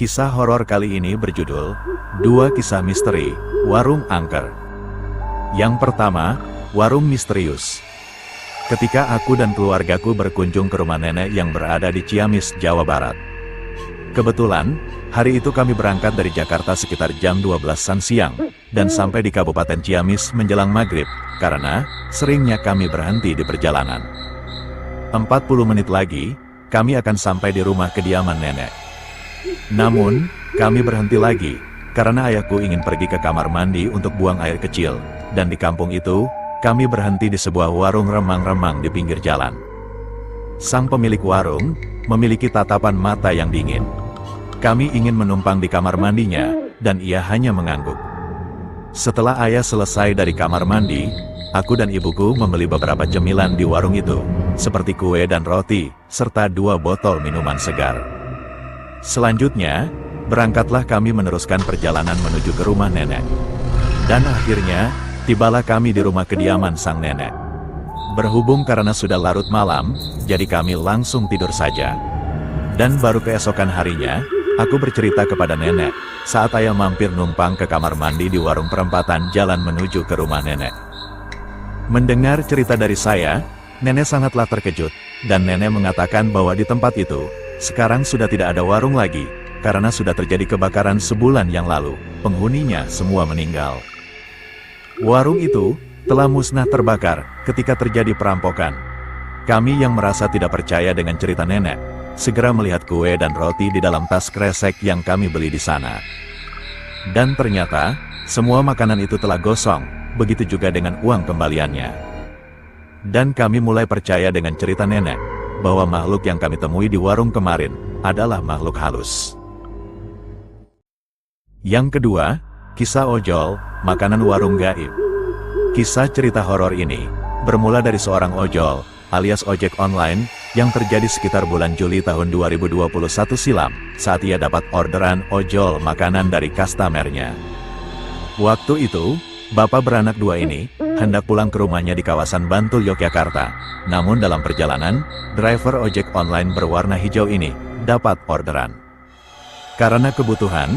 Kisah horor kali ini berjudul, Dua Kisah Misteri, Warung Angker. Yang pertama, Warung Misterius. Ketika aku dan keluargaku berkunjung ke rumah nenek yang berada di Ciamis, Jawa Barat. Kebetulan, hari itu kami berangkat dari Jakarta sekitar jam 12-an siang, dan sampai di Kabupaten Ciamis menjelang maghrib, karena seringnya kami berhenti di perjalanan. 40 menit lagi, kami akan sampai di rumah kediaman nenek. Namun, kami berhenti lagi, karena ayahku ingin pergi ke kamar mandi untuk buang air kecil, dan di kampung itu, kami berhenti di sebuah warung remang-remang di pinggir jalan. Sang pemilik warung, memiliki tatapan mata yang dingin. Kami ingin menumpang di kamar mandinya, dan ia hanya mengangguk. Setelah ayah selesai dari kamar mandi, aku dan ibuku membeli beberapa cemilan di warung itu, seperti kue dan roti, serta 2 botol minuman segar. Selanjutnya, berangkatlah kami meneruskan perjalanan menuju ke rumah nenek. Dan akhirnya, tibalah kami di rumah kediaman sang nenek. Berhubung karena sudah larut malam, jadi kami langsung tidur saja. Dan baru keesokan harinya, aku bercerita kepada nenek, saat ayah mampir numpang ke kamar mandi di warung perempatan jalan menuju ke rumah nenek. Mendengar cerita dari saya, nenek sangatlah terkejut, dan nenek mengatakan bahwa di tempat itu, sekarang sudah tidak ada warung lagi, karena sudah terjadi kebakaran sebulan yang lalu, penghuninya semua meninggal. Warung itu telah musnah terbakar ketika terjadi perampokan. Kami yang merasa tidak percaya dengan cerita nenek, segera melihat kue dan roti di dalam tas kresek yang kami beli di sana. Dan ternyata, semua makanan itu telah gosong, begitu juga dengan uang kembaliannya. Dan kami mulai percaya dengan cerita nenek, bahwa makhluk yang kami temui di warung kemarin, adalah makhluk halus. Yang kedua, kisah ojol, makanan warung gaib. Kisah cerita horor ini, bermula dari seorang ojol, alias ojek online, yang terjadi sekitar bulan Juli tahun 2021 silam, saat ia dapat orderan ojol makanan dari customernya. Waktu itu, bapak beranak 2 ini, hendak pulang ke rumahnya di kawasan Bantul, Yogyakarta. Namun dalam perjalanan, driver ojek online berwarna hijau ini, dapat orderan. Karena kebutuhan,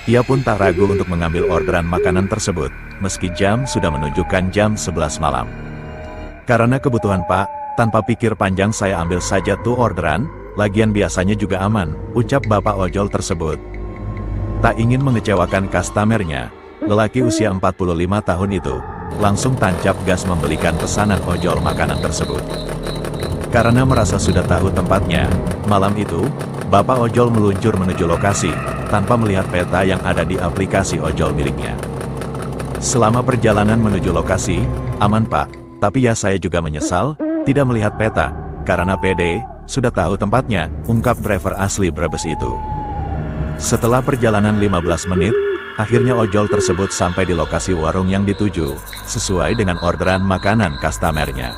ia pun tak ragu untuk mengambil orderan makanan tersebut, meski jam sudah menunjukkan jam 11 malam. Karena kebutuhan pak, tanpa pikir panjang saya ambil saja tuh orderan, lagian biasanya juga aman, ucap bapak ojol tersebut. Tak ingin mengecewakan customernya, lelaki usia 45 tahun itu, langsung tancap gas membelikan pesanan ojol makanan tersebut. Karena merasa sudah tahu tempatnya, malam itu, bapak ojol meluncur menuju lokasi, tanpa melihat peta yang ada di aplikasi ojol miliknya. Selama perjalanan menuju lokasi, aman pak, tapi ya saya juga menyesal, tidak melihat peta, karena PD, sudah tahu tempatnya, ungkap driver asli Brebes itu. Setelah perjalanan 15 menit, akhirnya ojol tersebut sampai di lokasi warung yang dituju, sesuai dengan orderan makanan customernya.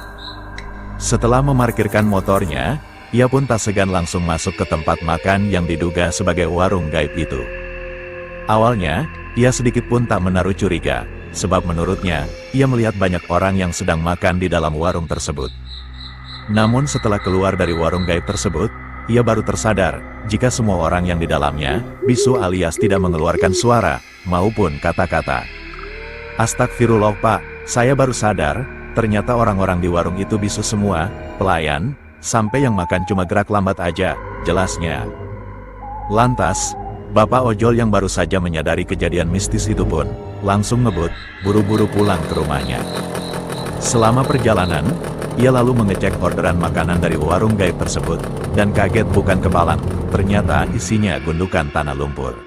Setelah memarkirkan motornya, ia pun tak segan langsung masuk ke tempat makan yang diduga sebagai warung gaib itu. Awalnya, ia sedikit pun tak menaruh curiga, sebab menurutnya, ia melihat banyak orang yang sedang makan di dalam warung tersebut. Namun setelah keluar dari warung gaib tersebut, ia baru tersadar, jika semua orang yang di dalamnya, bisu alias tidak mengeluarkan suara, maupun kata-kata. Astagfirullah pak, saya baru sadar, ternyata orang-orang di warung itu bisu semua, pelayan, sampai yang makan cuma gerak lambat aja, jelasnya. Lantas, bapak ojol yang baru saja menyadari kejadian mistis itu pun, langsung ngebut, buru-buru pulang ke rumahnya. Selama perjalanan, ia lalu mengecek orderan makanan dari warung gaib tersebut, dan kaget bukan kepalang, ternyata isinya gundukan tanah lumpur.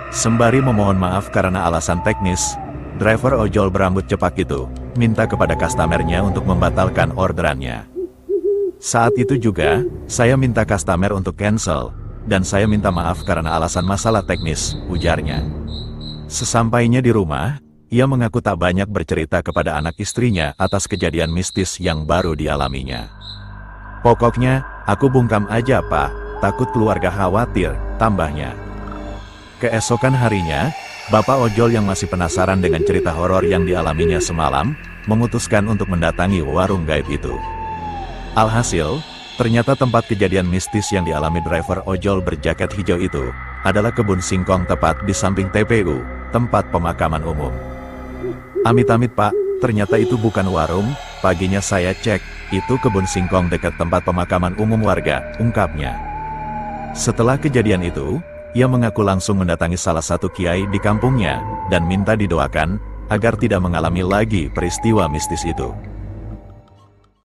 Sembari memohon maaf karena alasan teknis, driver ojol berambut cepak itu, minta kepada customernya untuk membatalkan orderannya. Saat itu juga, saya minta customer untuk cancel, dan saya minta maaf karena alasan masalah teknis, ujarnya. Sesampainya di rumah, ia mengaku tak banyak bercerita kepada anak istrinya atas kejadian mistis yang baru dialaminya. Pokoknya, aku bungkam aja pak, takut keluarga khawatir, tambahnya. Keesokan harinya, bapak ojol yang masih penasaran dengan cerita horor yang dialaminya semalam, memutuskan untuk mendatangi warung gaib itu. Alhasil, ternyata tempat kejadian mistis yang dialami driver ojol berjaket hijau itu, adalah kebun singkong tepat di samping TPU, tempat pemakaman umum. Amit-amit Pak, ternyata itu bukan warung. Paginya saya cek, itu kebun singkong dekat tempat pemakaman umum warga, ungkapnya. Setelah kejadian itu, ia mengaku langsung mendatangi salah satu kiai di kampungnya, dan minta didoakan, agar tidak mengalami lagi peristiwa mistis itu.